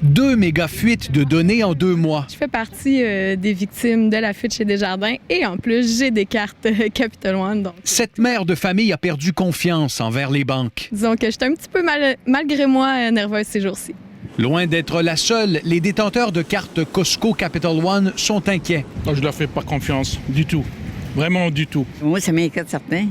2 méga-fuites de données en 2 mois. Je fais partie des victimes de la fuite chez Desjardins et en plus, j'ai des cartes Capital One. Donc, Cette mère de famille a perdu confiance envers les banques. disons que j'étais un petit peu malgré moi nerveuse ces jours-ci. Loin d'être la seule, les détenteurs de cartes Costco Capital One sont inquiets. Je leur fais pas confiance du tout. Vraiment du tout. Moi, ça m'inquiète certain.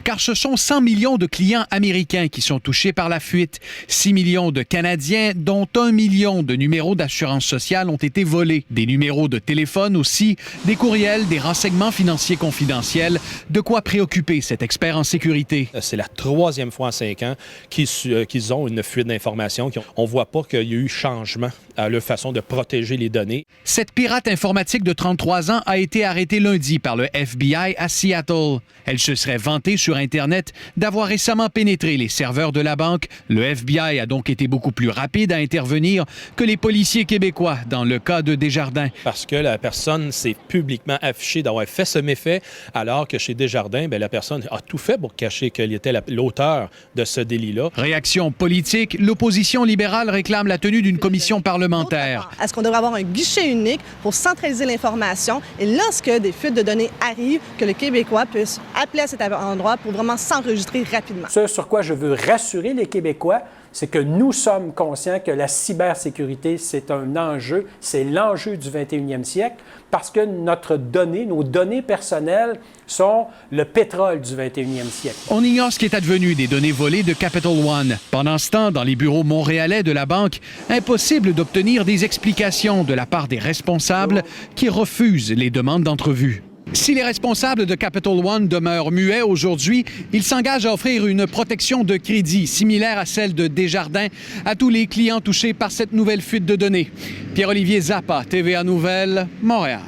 Car ce sont 100 millions de clients américains qui sont touchés par la fuite. 6 millions de Canadiens, dont 1 million de numéros d'assurance sociale ont été volés. Des numéros de téléphone aussi, des courriels, des renseignements financiers confidentiels. De quoi préoccuper cet expert en sécurité. C'est la 3e fois en 5 ans qu'ils ont une fuite d'informations. On ne voit pas qu'il y a eu changement à leur façon de protéger les données. Cette pirate informatique de 33 ans a été arrêtée lundi par le FBI à Seattle. Elle se serait vantée sur Internet d'avoir récemment pénétré les serveurs de la banque. Le FBI a donc été beaucoup plus rapide à intervenir que les policiers québécois dans le cas de Desjardins. Parce que la personne s'est publiquement affichée d'avoir fait ce méfait, alors que chez Desjardins, la personne a tout fait pour cacher qu'elle était l'auteur de ce délit-là. Réaction politique, l'opposition libérale réclame la tenue d'une commission parlementaire. Est-ce qu'on devrait avoir un guichet unique pour centraliser l'information et lorsque des fuites de données arrivent, que le Québécois puisse appeler à cet endroit pour vraiment s'enregistrer rapidement? Ce sur quoi je veux rassurer les Québécois, c'est que nous sommes conscients que la cybersécurité, c'est un enjeu, c'est l'enjeu du 21e siècle, parce que nos données personnelles sont le pétrole du 21e siècle. On ignore ce qui est advenu des données volées de Capital One. Pendant ce temps, dans les bureaux montréalais de la banque, impossible d'obtenir des explications de la part des responsables qui refusent les demandes d'entrevue. Si les responsables de Capital One demeurent muets aujourd'hui, ils s'engagent à offrir une protection de crédit similaire à celle de Desjardins à tous les clients touchés par cette nouvelle fuite de données. Pierre-Olivier Zappa, TVA Nouvelles, Montréal.